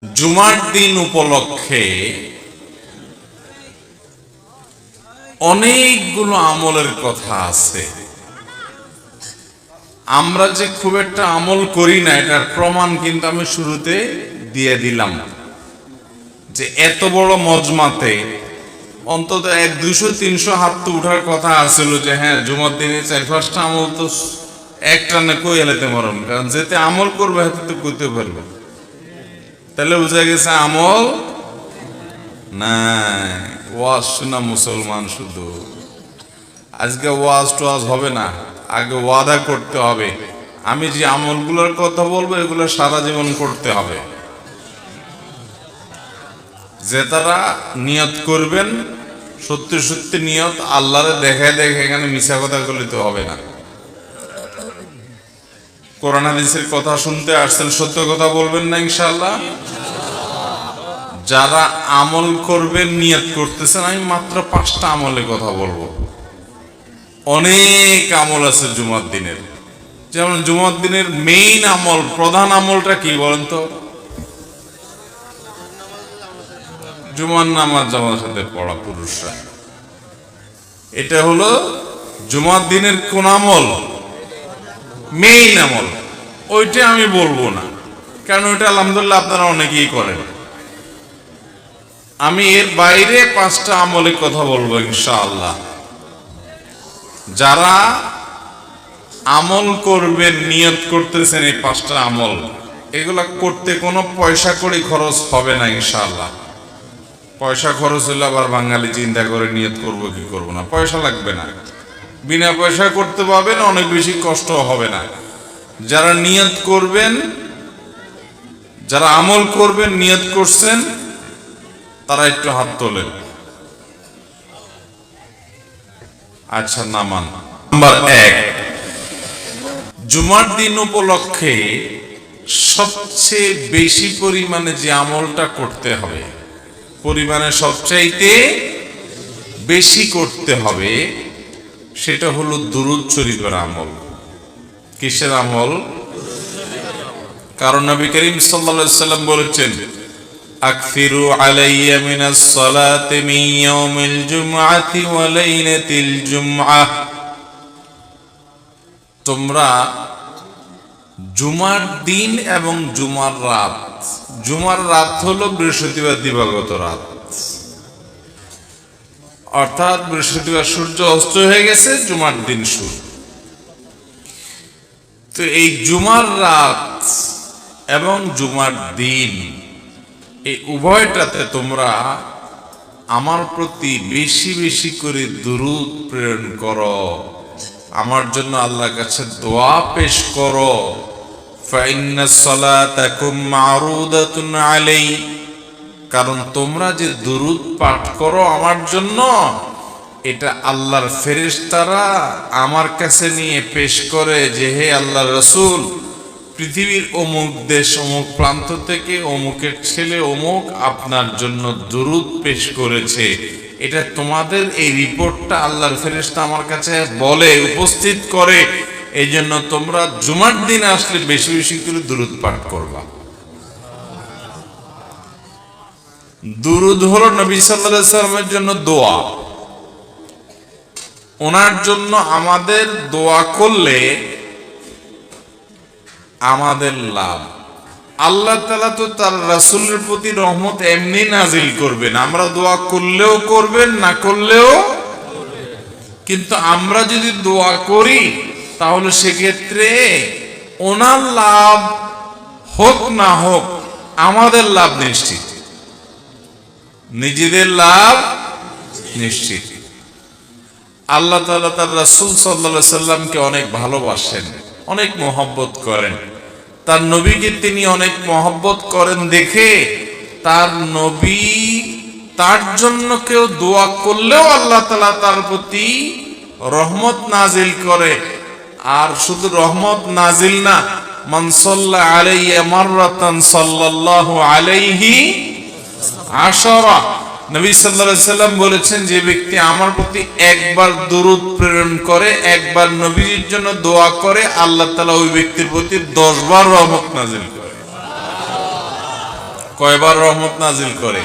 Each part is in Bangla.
জুমার দিন উপলক্ষে অনেকগুলো আমলের কথা আছে। আমরা যে খুব একটা আমল করি না এটার প্রমাণ কিন্তু আমি শুরুতে দিয়ে দিলাম, যে এত বড় মজমাতে অন্তত 100-200-300 হাত তো উঠার কথা আসছিল, যে হ্যাঁ জুমার দিনে 4-5টা আমল তো একটা না কই এলাতে মরম, কারণ যেতে আমল করবে হাতে তো করতে পারবে। তাহলে বোঝা গেছে আমল নাই, ওয়াজ শোনা মুসলমান শুধু। আজকে ওয়াজ টোয়াজ হবে না, আগে ওয়াদা করতে হবে আমি যে আমলগুলোর কথা বলবো এগুলো সারা জীবন করতে হবে। যে তারা নিয়ত করবেন সত্যি সত্যি নিয়ত, আল্লাহরে দেখে দেখে এখানে মিছা কথা বললে তো হবে না। কোরআন হাদিসের কথা শুনতে আসছেন, সত্য কথা বলবেন না ইনশাআল্লাহ। যারা আমল করবেন নিয়ত করতেছেন, আমি মাত্র 5টা আমলের কথা বলবো। অনেক আমল আছে জুমার দিনের, যেমন জুমার দিনের মেইন আমল, প্রধান আমলটা কি বলেন তো? জুমার নামাজ জামাতের সাথে পড়া পুরুষরা। এটা হলো জুমার দিনের কোন আমল? মেইন আমল। ওইটা আমি বলবো না, কারণ ওইটা আলহামদুলিল্লাহ আপনারা অনেকেই করেন। আমি এর বাইরে 5টা আমলের কথা বলবো ইনশাআল্লাহ। যারা আমল করবেন নিয়ত করতেছেন, এই 5টা আমল এগুলা করতে কোনো পয়সা কড়ি খরচ হবে না ইনশাআল্লাহ। পয়সা খরচ হলে আবার বাঙালি চিন্তা করে নিয়ত করব কি করব না, পয়সা লাগবে না, বিনা পয়সা করতে পারবেন, অনেক বেশি কষ্ট হবে না। যারা নিয়ত করবেন, যারা আমল করবেন নিয়ত করছেন, তারা একটু হাত তোলেন। আচ্ছা নামান। নাম্বার 1, জুমার দিন উপলক্ষে সবচেয়ে বেশি পরিমাণে যে আমলটা করতে হবে, পরিমাণে সবচাইতে বেশি করতে হবে, সেটা হলো দুরূদ শরীফের আমল। কিসের আমল? কারণ নবী করিম সাল্লাল্লাহু আলাইহি সাল্লাম বলেছেন, আকসিরু আলাইয়া মিনাস সালাতি মিন ইয়াউমিল জুমআতি ওয়া লাইলাতিল জুমআহ। তোমরা জুমার দিন এবং জুমার রাত, জুমার রাত হলো বৃহস্পতিবার দিবাগত রাত, অর্থাৎ বৃহস্পতিবার সূর্য অস্ত হয়ে গেছে, জুমার দিন শুরু। তো এই জুমার রাত এবং জুমার দিন এই উভয়টাতে তোমরা আমার প্রতি বেশি বেশি করে দুরূদ প্রেরণ করো, আমার জন্য আল্লাহর কাছে দোয়া পেশ করো। ফাইন্নাস সালাতাকুম মারুদাতুন আলাই, কারণ তোমরা যে দুরূদ পাঠ করো আমার জন্য, এটা আল্লাহর ফেরেশতারা আমার কাছে নিয়ে পেশ করে যে হে আল্লাহর রাসূল, পৃথিবীর অমুক দেশ অমুক প্রান্ত থেকে অমুকের ছেলে অমুক আপনার জন্য দুরূদ পেশ করেছে। এটা তোমাদের এই রিপোর্টটা আল্লাহর ফেরেশতা আমার কাছে বলে, উপস্থিত করে। এই জন্য তোমরা জুমার দিন আসলে বেশি বেশি করে দুরূদ পাঠ করবা। দুরূদ হলো নবী সাল্লাল্লাহু আলাইহি সাল্লামের জন্য দোয়া। ওনার জন্য আমাদের দোয়া করলে আমাদের লাভ। আল্লাহ তাআলা তো তার রাসূলের প্রতি রহমত এমনি নাজিল করবেন, আমরা দোয়া করলেও করবেন, না করলেও। কিন্তু আমরা যদি দোয়া করি তাহলে সেক্ষেত্রে ওনার লাভ হোক না হোক আমাদের লাভ নিশ্চিত, নিজেদের লাভ নিশ্চিত। আল্লাহ তাআলা তার রাসূল সাল্লাল্লাহু আলাইহি সাল্লামকে অনেক ভালোবাসেন, অনেক মহব্বত করেন। তার নবীকে তিনি অনেক মহব্বত করেন দেখে তার নবী, তার জন্য কেউ দোয়া করলেও আল্লাহ তাআলা তার প্রতি রহমত নাজিল করে। আর শুধু রহমত নাজিল না, মান সাল্লা আলাইয়া মাররাতান সাল্লাল্লাহু আলাইহি আশারা। নবী সাল্লাল্লাহু আলাইহি সাল্লাম বলেছেন, যে ব্যক্তি আমার প্রতি একবার দুরূদ প্রেরণ করে, একবার নবীর জন্য দোয়া করে, আল্লাহ তাআলা ওই ব্যক্তির প্রতি 10 বার রহমত নাজিল করে। কয়বার রহমত নাজিল করে?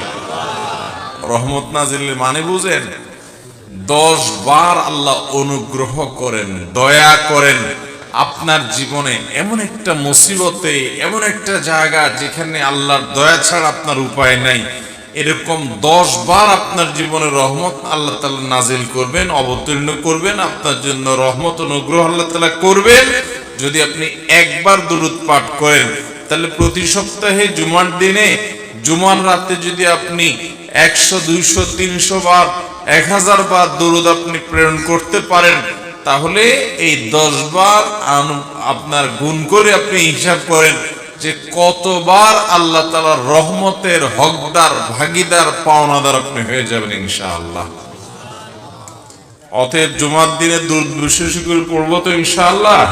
রহমত নাজিলের মানে বুঝেন? 10 বার আল্লাহ অনুগ্রহ করেন, দয়া করেন আপনার জীবনে। এমন একটা মুসিবতে, এমন একটা জায়গা যেখানে আল্লাহর দয়া ছাড়া আপনার উপায় নাই, এরকম 10 বার আপনার জীবনে রহমত আল্লাহ তাআলা নাজিল করবেন, অবতীর্ণ করবেন। আপনার জন্য রহমত অনুগ্রহ আল্লাহ তাআলা করবেন যদি আপনি একবার দুরূদ পাঠ করেন। তাহলে প্রতি সপ্তাহে জুমার দিনে, জুমার রাতে যদি আপনি 100, 200, 300 বার, 1000 বার দুরূদ আপনি প্রেরণ করতে পারেন, তাহলে এই 10 বার আপনার গুণ করে আপনি হিসাব করেন যে কতবার আল্লাহ তাআলার রহমতের হকদার, ভাগীদার, পাওনাদার আপনি হয়ে যাবেন ইনশাআল্লাহ। অতএব জুমার দিনে দুরূদ বিশেষ করে পড়বো তো ইনশাআল্লাহ।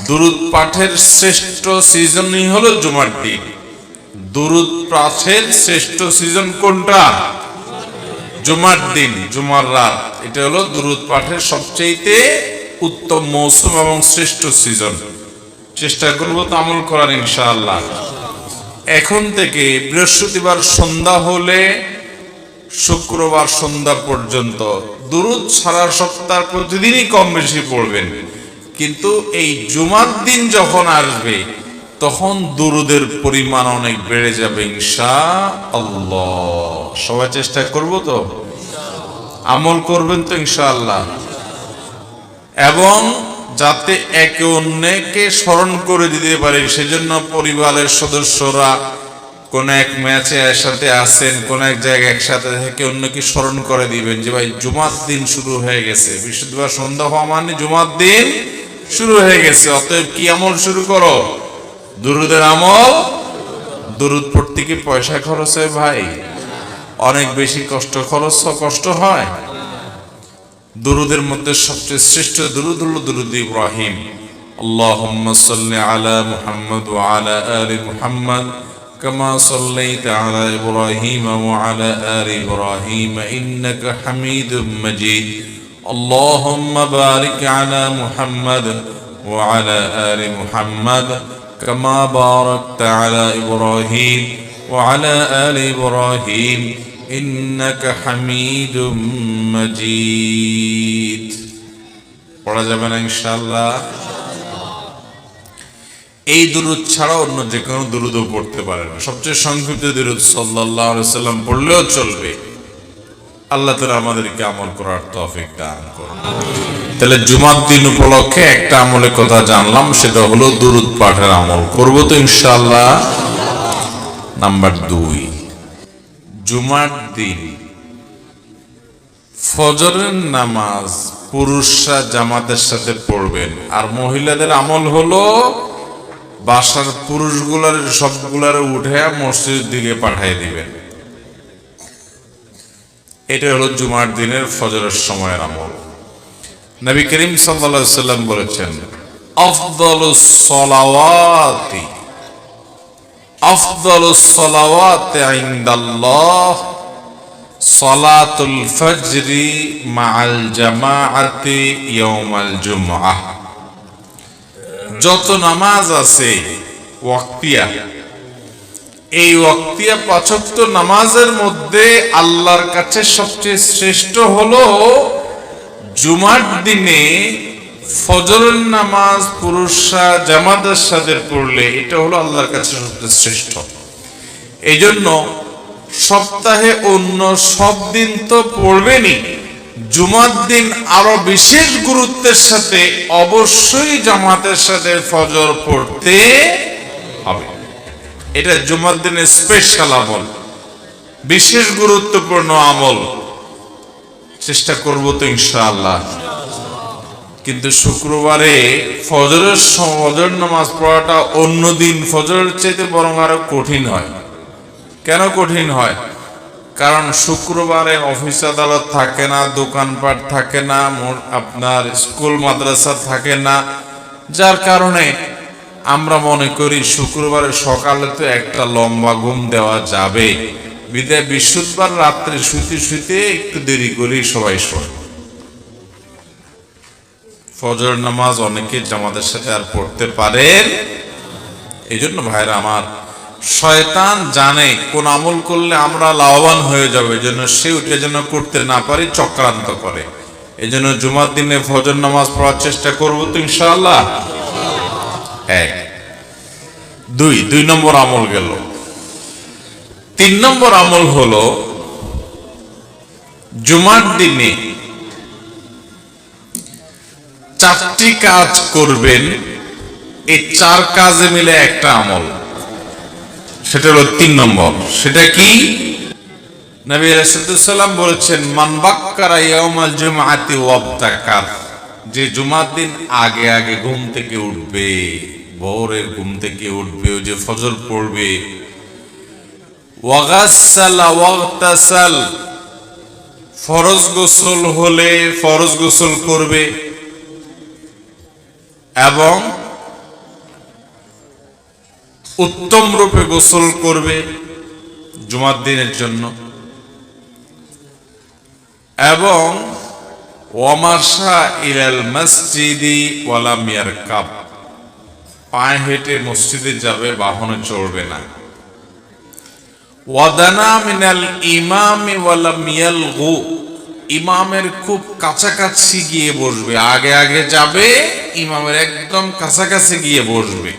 দুরূদ পাঠের শ্রেষ্ঠ সিজনই হলো জুমার দিন। দুরূদ পাঠের শ্রেষ্ঠ সিজন কোনটা? জুমার দিন, জুমার রাত। এটা হলো দুরূদ পাঠের সবচেয়ে উত্তম মৌসুম এবং শ্রেষ্ঠ সিজন। চেষ্টা করবো তো আমল করার ইনশাআল্লাহ। এখন থেকে বৃহস্পতিবার সন্ধ্যা হলে শুক্রবার সন্ধ্যা পর্যন্ত দুরূদ সারা সপ্তাহ প্রতিদিনই কম বেশি পড়বেন। কিন্তু এই জুমার দিন যখন আসবে তখন দুরূদের পরিমাণ অনেক বেড়ে যাবে ইনশাআল্লাহ। সবাই চেষ্টা করব তো, আমল করবেন তো ইনশাআল্লাহ। এবং যাতে একে অন্যকে স্মরণ করে দিতে পারে সেজন্য পরিবারের সদস্যরা কোন এক ম্যাচে একসাথে আসেন, কোন এক জায়গায় একসাথে থেকে অন্যকে স্মরণ করে দিবেন যে ভাই জুমার দিন শুরু হয়ে গেছে। বৃহস্পতিবার সন্ধ্যা হওয়া মানে জুমার দিন শুরু হয়ে গেছে। অতএব কি আমল শুরু করো? দুরূদের আমল। দুরূদ পড়তে কি পয়সা খরচ হয় ভাই? অনেক বেশি কষ্ট হয়। দুরূদের মধ্যে সবচেয়ে শ্রেষ্ঠ দুরূদ হলো দুরূদ ইব্রাহিম। আল্লাহুম্মা সাল্লি আলা মুহাম্মাদ ওয়া আলা আলি মুহাম্মাদ কামা সাল্লাইতা আলা ইব্রাহিম ওয়া আলা আলি ইব্রাহিম ইন্নাকা হামিদুম মাজিদ। আল্লাহুম্মা বারিক আলা মুহাম্মাদ ওয়া আলা আলি মুহাম্মাদ কামা বারাকতা আলা ইব্রাহিম ওয়া আলা আলি ইব্রাহিম ইন্নাকা হামিদুম মাজিদ। পড়া যাবে না ইনশাআল্লাহ। এই দুরূদ ছাড়া অন্য যে কোনো দুরূদও পড়তে পারেন। সবচেয়ে সংক্ষিপ্ত দুরূদ সাল্লাল্লাহু আলাইহি ওয়াসাল্লাম পড়লেও চলবে। আল্লাহ তাআলা আমাদেরকে আমল করার তৌফিক দান করুন। তাহলে জুমার দিন উপলক্ষে একটা আমলের কথা জানলাম, সেটা হলো দুরূদ পাঠের আমল করব তো ইনশাআল্লাহ। নাম্বার 2, জুমার দিন ফজরের নামাজ পুরুষরা জামাতের সাথে পড়বেন। আর মহিলাদের আমল হলো বাসার পুরুষগুলার সবগুলার উঠে মসজিদের দিকে পাঠিয়ে দিবেন। এটা হলো জুমার দিনের ফজরের সময়ের আমল। নবী করিম সাল্লাল্লাহু আলাইহি সাল্লাম বলেছেন, আফদালুস সালাওয়াতি ইনদাল্লাহ সালাতুল ফজরি মাআল জামাআতি ইয়াউমাল জুমআহ। যত নামাজ আছে ওয়াক্তিয়া, এই ওয়াক্তিয়া 5 ওয়াক্ত নামাজের মধ্যে আল্লাহর কাছে সবচেয়ে শ্রেষ্ঠ হলো জুমার দিনে ফজরের নামাজ পুরুষরা জামাতের সাথে পড়লে এটা হলো আল্লাহর কাছে সবচেয়ে শ্রেষ্ঠ। এই জন্য সপ্তাহে অন্য সব দিন তো পড়বেনই, জুমার দিন আরো বিশেষ গুরুত্বের সাথে অবশ্যই জামাতের সাথে ফজর পড়তে হবে। এটা জুমার দিনের স্পেশাল আমল, বিশেষ গুরুত্বপূর্ণ আমল। চেষ্টা করব তো ইনশাআল্লাহ। কিন্তু শুক্রবারে ফজর নামাজ পড়াটা অন্য দিন ফজরের চাইতে বরং আরো কঠিন হয়। কেন কঠিন হয়? কারণ শুক্রবারে অফিস আদালত থাকে না, দোকানপাট থাকে না, আপনার স্কুল মাদ্রাসা থাকে না, যার কারণে আমরা মনে করি শুক্রবারে সকালে তো একটা লম্বা ঘুম দেওয়া যাবে, বিদায় বৃহস্পতিবার রাত্রে শুতে শুতে একটু দেরি করেই সবাই শোয়। ফজর নামাজ অনেকে জামাতের সাথে আর পড়তে পারেন। এই জন্য ভাইরা আমার, শয়তান জানে কোন আমল করলে আমরা লাভবান হয়ে যাবে, এজন্য সে ওইটা যেন করতে না পারি চক্রান্ত করে। এজন্য জুমার দিনে ফজর নামাজ পড়ার চেষ্টা করবো তো ইনশাআল্লাহ। এক, দুই নম্বর আমল গেল। 3 নম্বর আমল হলো জুমার দিনে 4টি কাজ করবেন। এই 4 কাজে মিলে একটা আমল, সেটা হলো 3 নম্বর। সেটা কি? নবী রাসূলুল্লাহ সাল্লাল্লাহু আলাইহি ওয়াসাল্লাম বলেছেন, মান বাক্কারা ইয়াউমাল জুমআতি ওয়াবতাকার, যে জুমার দিন আগে আগে ঘুম থেকে উঠবে, ভোরের ঘুম থেকে উঠবে, ওই যে ফজর পড়বে, ওয়াগাসসালা ওয়াগতাসাল, ফরজ গোসল হলে ফরজ গোসল করবে, এবং উত্তম রূপে গোসল করবে জুমার দিনের জন্য, এবং ওয়ামাশা ইলাল মসজিদি ওয়ালাম ইয়ারকাব, পায়ে হেঁটে মসজিদে যাবে, বাহনে চড়বে না। ওয়াদানা মিনাল ইমামি ওয়ালাম ইয়ালগু, ইমামের খুব কাছাকাছি গিয়ে বসবে, আগে আগে যাবে, ইমামের একদম কাছাকাছি গিয়ে বসবে,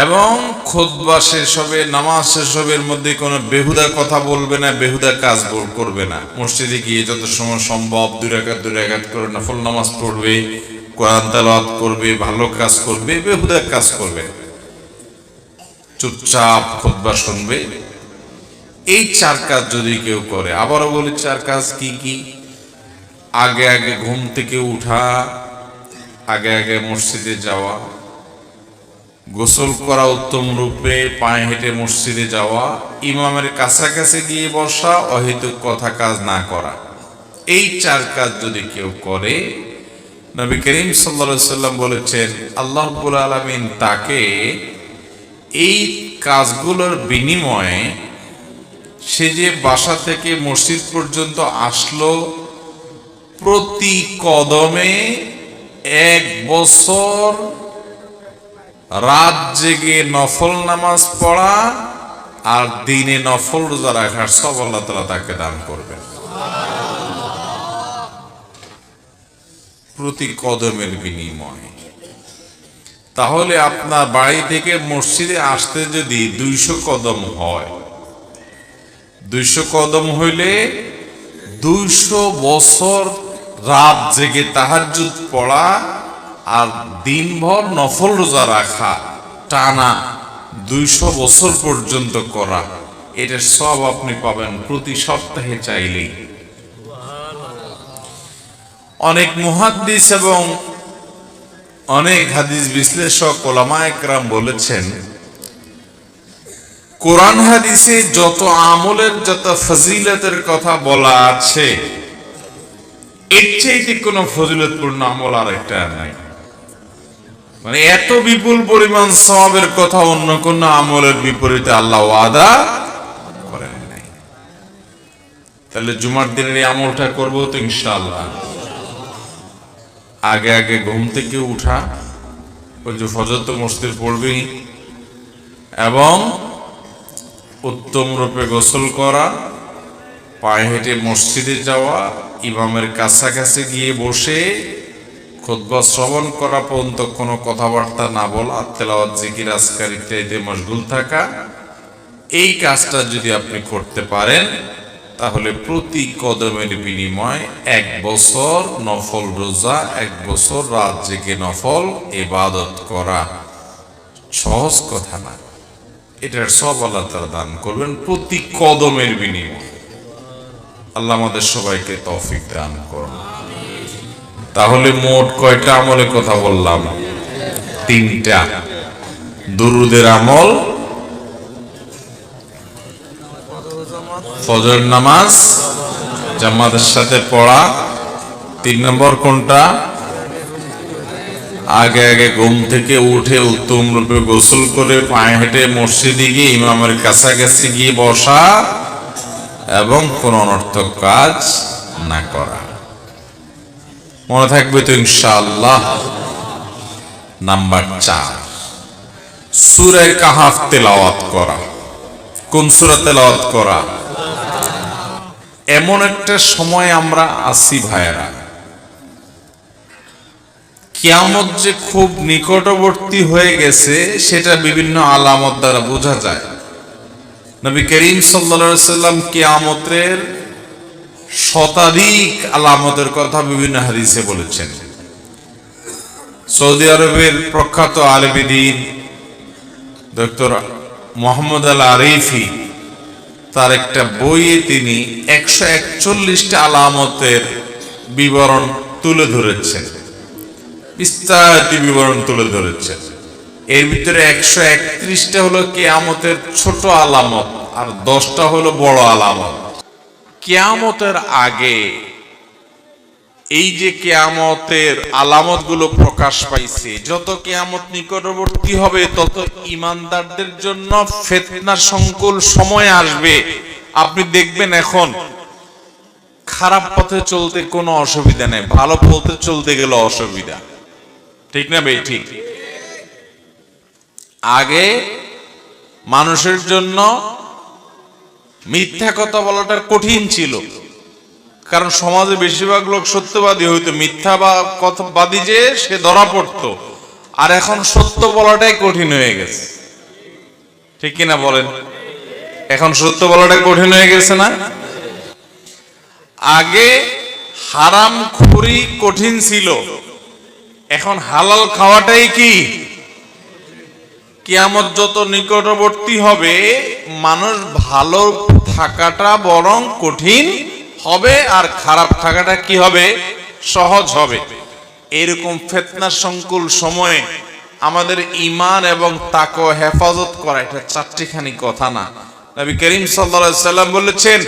এবং খুতবা শেষ হবে, নামাজ শেষ হবে, এর মধ্যে কোনো বেহুদা কথা বলবে না, বেহুদা কাজ করবে না। মসজিদে গিয়ে যত সময় সম্ভব 2 রাকাত করে নফল নামাজ পড়বে, কোরআন তেলাওয়াত করবে, ভালো কাজ করবে, বেহুদা কাজ করবে, চুপচাপ খুতবা শুনবে। এই 4 কাজ যদি কেউ করে, আবারও বলি 4 কাজ কি কি? আগে আগে ঘুম থেকে উঠা, আগে আগে মসজিদে যাওয়া, গোসল করা উত্তম রূপে, পায়ে হেঁটে মসজিদে যাওয়া, ইমামের কাছাকাছি গিয়ে বসা, অহেতুক কথা কাজ না করা। এই 4 কাজ যদি কেউ করে, নবী করিম সাল্লাল্লাহু আলাইহি ওয়াসাল্লাম বলেছেন, আল্লাহ রাব্বুল আলামিন তাকে এই কাজগুলোর বিনিময়ে, সে যে বাসা থেকে মসজিদ পর্যন্ত আসলো, প্রতি কদমে 1 বছর রাত জেগে নফল নামাজ পড়া আর দিনে নফল রোজা রাখার সব আল্লাহ তাআলা তাকে দান করবেন, প্রতি কদমের বিনিময়ে। তাহলে আপনার বাড়ি থেকে মসজিদে আসতে যদি 200 কদম হয়, 200 কদম হইলে 200 বছর রাত জেগে তাহাজ্জুদ পড়া আর দিনভর নফল রোজা রাখা, টানা 200 বছর পর্যন্ত করা, এটার সব আপনি পাবেন প্রতি সপ্তাহে চাইলেই। অনেক মুহাদ্দিস এবং অনেক হাদিস বিশ্লেষক ওলামায়ে কেরাম বলেছেন, কোরআন হাদিসে যত আমলের, যত ফজিলতের কথা বলা আছে, এর চাইতে কোনো ফজিলতপূর্ণ আমল আর একটা নাই। মানে এত বিপুল পরিমাণ সওয়াবের কথা অন্য কোন আমলের বিপরীতে আল্লাহ ওয়াদা করেন নাই। তাহলে জুমার দিনের এই আমলটা করবো তো ইনশাআল্লাহ। আগে আগে ঘুম থেকে উঠা, ওই যে ফজর তো মসজিদে পড়বেই, এবং উত্তম রূপে গোসল করা, পায়ে হেঁটে মসজিদে যাওয়া, ইমামের কাছাকাছি গিয়ে বসে খুতবা শ্রবণ করা পর্যন্ত কোনো কথাবার্তা না বলা, তেলাওয়াত, জিকির, আজকার ইত্যাদিতে মশগুল থাকা। এই কাজটা যদি আপনি করতে পারেন, তাহলে প্রতি কদমের বিনিময় 1 বছর নফল রোজা, 1 বছর রাত জেগে নফল ইবাদত করা সহজ কথা না। এটার সব আল্লাহ তাআলা দান করবেন প্রতি কদমের বিনিময়ে। আল্লাহ আমাদের সবাইকে তৌফিক দান করুন। তাহলে মোট কয়টা আমলের কথা বললাম? 3টা। দুরুদের আমল, ফজর নামাজ জামাতের সাথে পড়া, 3 নম্বর কোনটা? আগে আগে ঘুম থেকে উঠে উত্তম রূপে গোসল করে পায়ে হেঁটে মসজিদে গিয়ে ইমামের কাছাকাছি গিয়ে বসা এবং কোন অনর্থক কাজ না করা। মনে থাকবে তো ইনশাআল্লাহ। নাম্বার 4, সূরা কাহাফ তেলাওয়াত করা। কোন সূরা তেলাওয়াত করা? এমন একটা সময় আমরা আছি ভাইয়েরা, কিয়ামত যে খুব নিকটবর্তী হয়ে গেছে সেটা বিভিন্ন আলামত দ্বারা বোঝা যায়। নবী করিম সাল্লাল্লাহু আলাইহি সাল্লাম কিয়ামতের শতাধিক আলামতের কথা বিভিন্ন হাদিসে বলেছেন। সৌদি আরবের প্রখ্যাত আলেমদ্বীন ডক্টর মোহাম্মদ আল আরিফি তার একটা বইয়ে তিনি 141টা আলামতের বিবরণ তুলে ধরেছেন, বিস্তারিত বিবরণ তুলে ধরেছেন। এর ভিতরে 131টা হলো কিয়ামতের ছোট আলামত আর 10টা হলো বড় আলামত। কিয়ামতের আগে এই যে কিয়ামতের আলামত গুলো প্রকাশ পাইছে, যত কিয়ামত নিকটবর্তী হবে তত ঈমানদারদের জন্য ফিতনার সংকুল সময় আসবে। আপনি দেখবেন এখন খারাপ পথে চলতে কোনো অসুবিধা নেই, ভালো পথে চলতে গেলে অসুবিধা, ঠিক না ভাই? ঠিক। আগে মানুষের জন্য মিথ্যা কথা বলাটা কঠিন ছিল, কারণ সমাজে বেশিরভাগ লোক সত্যবাদী হইতো, মিথ্যা বা কথাবাদী যে সে ধরা পড়তো। আর এখন সত্য বলাটাই কঠিন হয়ে গেছে, ঠিক কিনা বলেন? এখন সত্য বলাটাই কঠিন হয়ে গেছে না? আগে হারাম খুরি কঠিন ছিল, এখন হালাল খাওয়াটাই কি? কিয়ামত যত নিকটবর্তী হবে মানুষ ভালো থাকাটা বরং কঠিন হবে আর খারাপ থাকাটা কি হবে? সহজ হবে। এরকম ফিতনার সংকুল সময়ে আমাদের ঈমান এবং তাকওয়া হেফাজত করা এটা চারটিখানি কথা না। নবী করিম সাল্লাল্লাহু আলাইহি সাল্লাম বলেছেন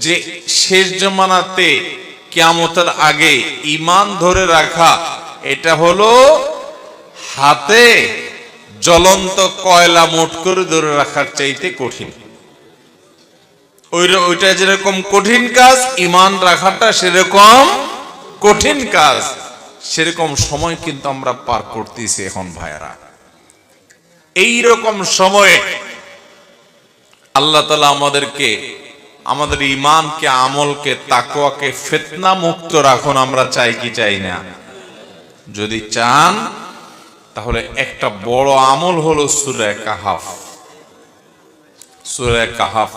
যে শেষ জামানাতে কিয়ামতের আগে ঈমান ধরে রাখা এটা হলো হাতে জ্বলন্ত কয়লা মুঠ করে ধরে রাখার চাইতে কঠিন। ওইটা যেরকম কঠিন কাজ, ঈমান রাখাটা সেরকম কঠিন কাজ। সেরকম সময় কিন্তু আমরা পার করতেছি এখন ভাইয়েরা। এইরকম সময়ে আল্লাহ তাআলা আমাদেরকে, আমাদের ঈমানকে, আমলকে, তাকওয়াকে ফিতনা মুক্ত রাখুন। আমরা চাই কি চাই না? যদি চান তাহলে একটা বড় আমল হলো সূরা কাহাফ। সূরা কাহাফ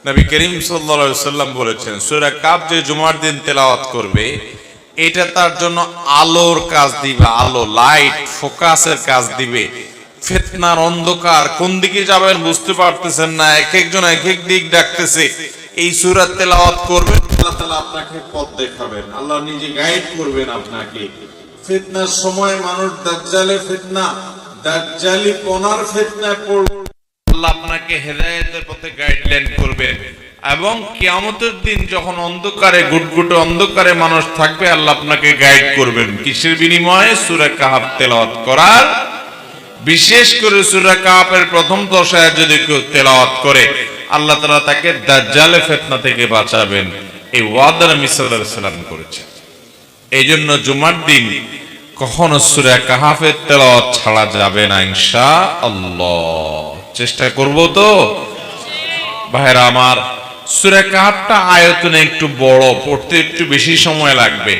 নবী করিম সাল্লাল্লাহু আলাইহি সাল্লাম বলেছেন, সূরা কাহাফ যে জুমার দিন তেলাওয়াত করবে এটা তার জন্য আলোর কাজ দিবে, আলো, লাইট, ফোকাসের কাজ দিবে। ফিতনার অন্ধকার কোন দিকে যাবেন বুঝতে পারতেছেন না, এক একজন এক এক দিক ডাকতেছে। এই সূরা তেলাওয়াত করবেন, আল্লাহ তাআলা আপনাকে পথ দেখাবেন, আল্লাহ নিজে গাইড করবেন আপনাকে। ফিতনার সময় মানুষ দাজ্জালের ফিতনা, দাজ্জালি পনার ফিতনায় পড়বে, আল্লাহ আপনাকে হেদায়েতের পথে গাইডলাইন করবেন। এবং কিয়ামতের দিন যখন অন্ধকারে, গুটগুটে অন্ধকারে মানুষ থাকবে, আল্লাহ আপনাকে গাইড করবেন। কিসের বিনিময়ে? সূরা কাহাফ তেলাওয়াত করার। বিশেষ করে সূরা কাহাফের প্রথম 10 আয়াত যদি কেউ তেলাওয়াত করে আল্লাহ তাআলা তাকে দাজ্জালের ফিতনা থেকে বাঁচাবেন। এই ওয়াদা নবী সাল্লাল্লাহু আলাইহি সাল্লাম করেছেন। এইজন্য জুমার দিন কখনো সূরা কাহাফের তেলাওয়াত ছাড়া যাবে না ইনশাআল্লাহ। চেষ্টা করব তো ভাইরা আমার। সূরা কাহাফটা আয়তনে একটু বড়, পড়তে একটু বেশি সময় লাগবে।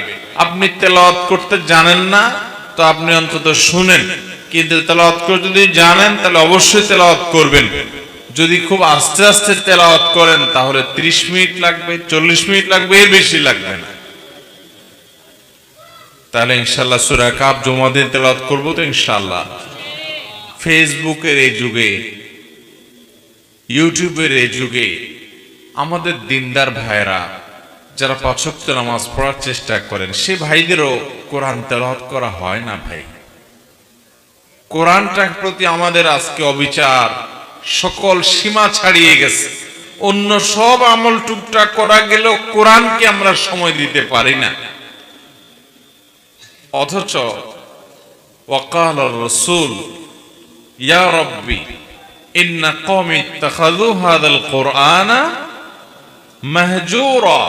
আপনি তেলাওয়াত করতে জানেন না তো আপনি অন্তত শুনেন, কিন্তু তেলাওয়াত করতে যদি জানেন তাহলে অবশ্যই তেলাওয়াত করবেন। যদি খুব আস্তে আস্তে তেলাওয়াত করেন তাহলে 30 মিনিট লাগবে, 40 মিনিট লাগবে, এর বেশি লাগবে না। তাহলে ইনশাআল্লাহ সূরা কাহাফ জুমার দিন তেলাওয়াত করব তো ইনশাআল্লাহ। ফেসবুকের এই যুগে, ইউটিউবের এই যুগে আমাদের দিনদার ভাইরা যারা 5 ওয়াক্ত নামাজ পড়ার চেষ্টা করেন সে ভাইদেরও কোরআন তেলাওয়াত করা হয় না ভাই। কোরআনটার প্রতি আমাদের আজকে অবিচার সকল সীমা ছাড়িয়ে গেছে। অন্য সব আমল টুকটাক করা গেলেও কোরআনকে আমরা সময় দিতে পারি না। অথচ ওয়াকালা রাসূল ইয়া রাব্বি ইন্না কওমি ইত্তাখাযু হাযাল কুরআনা মাহজুরা।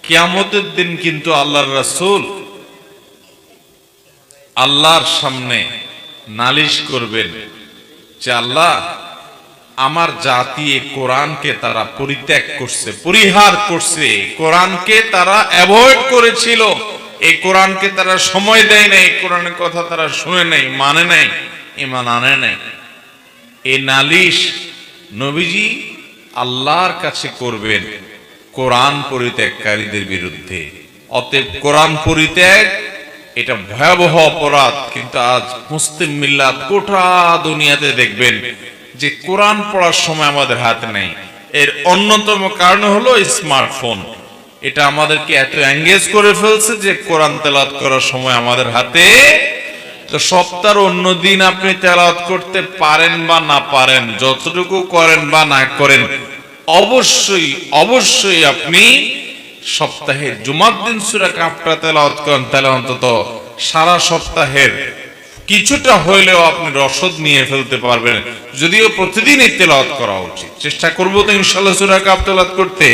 কিয়ামতের দিন কিন্তু আল্লাহর রাসূল আল্লাহর সামনে নালিশ করবেন যে আল্লাহ, আমার জাতি এই কোরআনকে তারা পরিত্যাগ করছে, পরিহার করছে, কোরআনকে তারা অ্যাভয়েড করেছিল, এই কোরআনকে তারা সময় দেয় নাই, কোরআনের কথা তারা শুনে নাই, মানে নাই, ঈমান আনে নাই। এই নালিশ নবীজি আল্লাহর কাছে করবেন কোরআন পরিত্যাগকারীদের বিরুদ্ধে। অতএব কোরআন পরিত্যাগ এটা ভয়াবহ অপরাধ। কিন্তু আজ মুসলিম মিল্লাত গোটা দুনিয়াতে দেখবেন যে কোরআন পড়ার সময় আমাদের হাতে নেই। এর অন্যতম কারণ হলো স্মার্টফোন। এটা আমাদেরকে এত এঙ্গেজ করে ফেলছে যে কোরআন তেলাওয়াত করার সময় আমাদের হাতে। তো সপ্তাহের অন্য দিন আপনি তেলাওয়াত করতে পারেন বা না পারেন, যতটুকু করেন বা না করেন, অবশ্যই অবশ্যই আপনি সপ্তাহে জুমার দিন সূরা কাফটা তেলাওয়াত করেন, তাহলে অন্তত সারা সপ্তাহের কিছুটা হইলেও আপনি রসদ নিয়ে ফেলতে পারবেন। যদিও প্রতিদিনই তেলাওয়াত করা উচিত, চেষ্টা করবো তো ইনশাআল্লাহ সূরা কাফ তেলাওয়াত করতে।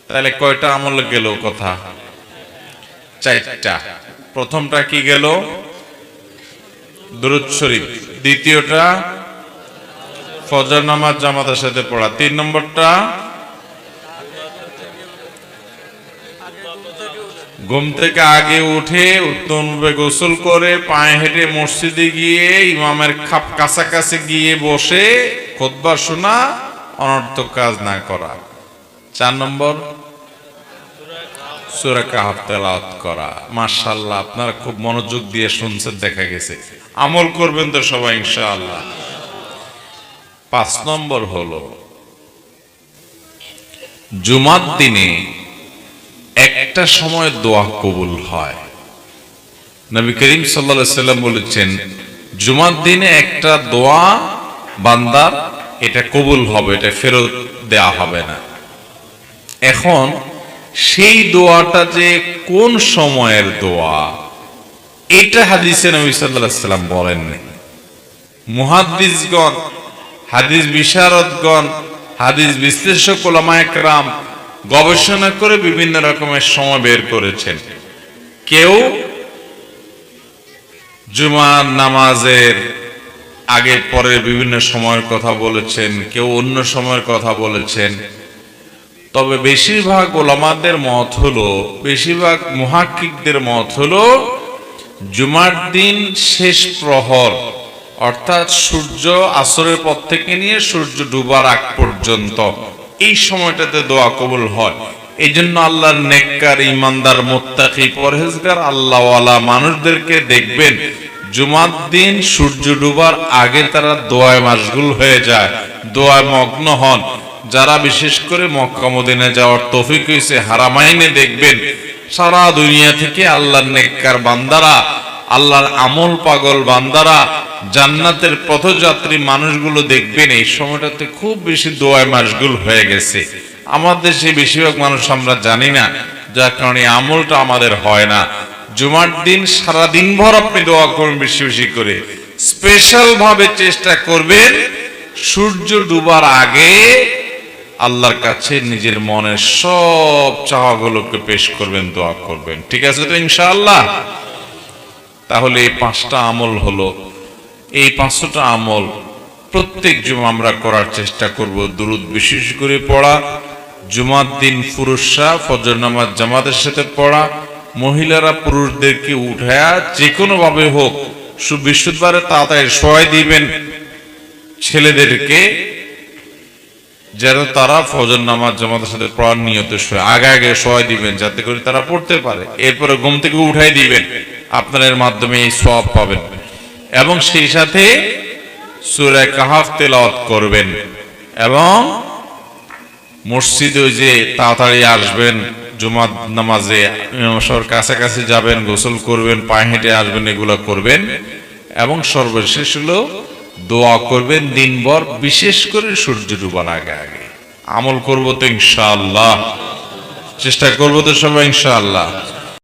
তাহলে কয়টা আমল গেল? কথা চারটা। প্রথমটা কি গেল? দুরূদ শরীফ। দ্বিতীয়টা ফজর নামাজ জামাতের সাথে পড়া। 3 নম্বরটা ঘুম থেকে আগে উঠে উত্তমভাবে গোসল করে পায়ে হেঁটে মসজিদে গিয়ে ইমামের কাছাকাছি গিয়ে বসে খুতবা শোনা, অনর্থক কাজ না করা। 4 নম্বর সূরা কাহফ তেলাওয়াত করা। মাশাআল্লাহ, আপনারা খুব মনোযোগ দিয়ে শুনছেন, দেখা গেছে আমল করবেন তো সবাই ইনশাআল্লাহ। 5 নম্বর হলো জুমার দিনে একটা সময় দোয়া কবুল হয়। নবী করিম সাল্লাল্লাহু আলাইহি সাল্লাম বলেছেন, জুমার দিনে একটা দোয়া বান্দার এটা কবুল হবে, এটা ফেরত দেয়া হবে না। এখন সেই দোয়াটা যে কোন সময়ের দোয়া, এটা হাদিসে নবী সাল্লাল্লাহু আলাইহি সাল্লাম বলেননি। মুহাদ্দিসগণ, হাদিস বিশারদগণ, হাদিস বিশ্লেষক উলামায়ে কেরাম গবেষণা করে বিভিন্ন রকমের সময় বের করেছেন। কেউ জুমার নামাজের আগে পরে বিভিন্ন সময়ের কথা বলেছেন, কেউ অন্য সময়ের কথা বলেছেন। তবে বেশিরভাগ ওলামাদের মত হলো, বেশিরভাগ মুহাক্কিকদের মত হলো, জুমার দিন শেষ প্রহর অর্থাৎ সূর্য আসরের পর থেকে নিয়ে সূর্য ডুবার আগ পর্যন্ত এই সময়টাতে দোয়া কবুল হয়। এই জন্য আল্লাহর নেককার, ইমানদার, মুত্তাকি, পরহেজগার আল্লাহওয়ালা মানুষদেরকে দেখবেন জুমার দিন সূর্য ডুবার আগে তারা দোয়ায় মাশগুল হয়ে যায়, দোয়ায় মগ্ন হন। যারা বিশেষ করে মক্কা মদিনা যাওয়ার তৌফিক হয়েছে, হারামাইনে দেখবেন সারা দুনিয়া থেকে আল্লাহর নেককার বান্দারা, আল্লাহর আমল পাগল বান্দারা, জান্নাতের পথযাত্রী মানুষগুলো দেখবেন এই সময়টাতে খুব বেশি দোয়ায় মাশগুল হয়ে গেছে। আমাদের দেশে বেশিরভাগ মানুষ আমরা জানি না, যার কারণে আমলটা আমাদের হয় না। জুমার দিন সারা দিন ভর আপনি দোয়া করবেন বেশি বেশি করে। স্পেশাল ভাবে চেষ্টা করবেন সূর্য ডুবার আগে আল্লাহর কাছে নিজের মনের সব চাওয়াগুলোকে পেশ করবেন, দোয়া করবেন। ঠিক আছে তো ইনশাআল্লাহ? তাহলে এই 5টা আমল হলো। এই 5টা আমল প্রত্যেক জুমা আমরা করার চেষ্টা করব। দুরূদ বিশেষ করে পড়া, জুমার দিন পুরুষরা ফজর নামাজ জামাতের সাথে পড়া, মহিলারা পুরুষদেরকে উঠায়া যে কোনো ভাবে হোক বৃহস্পতিবারে তাড়াতাড়ি শোয়াই দিবেন ছেলেদেরকে, যেন তারা ফজর নামাজ জামাতের সাথে পড়ার নিয়তে আগে আগে শোয়াই দিবেন, যাতে করে তারা পড়তে পারে। এরপরে ঘুম থেকে উঠাই দিবেন, আপনারা এর মাধ্যমে এই সওয়াব পাবেন। এবং সেই সাথে সূরা কাহফ তেলাওয়াত করবেন এবং মসজিদে যে তাড়াতাড়ি আসবেন, জুমার নামাজে ইমামের কাছাকাছি যাবেন, গোসল করবেন, পায়ে হেঁটে আসবেন, এগুলো করবেন। এবং সর্বশেষ হলো দোয়া করবেন দিনভর, বিশেষ করে সূর্য ডুবার আগে আগে। আমল করবো তো ইনশাআল্লাহ? চেষ্টা করবো তো সবাই ইনশাআল্লাহ?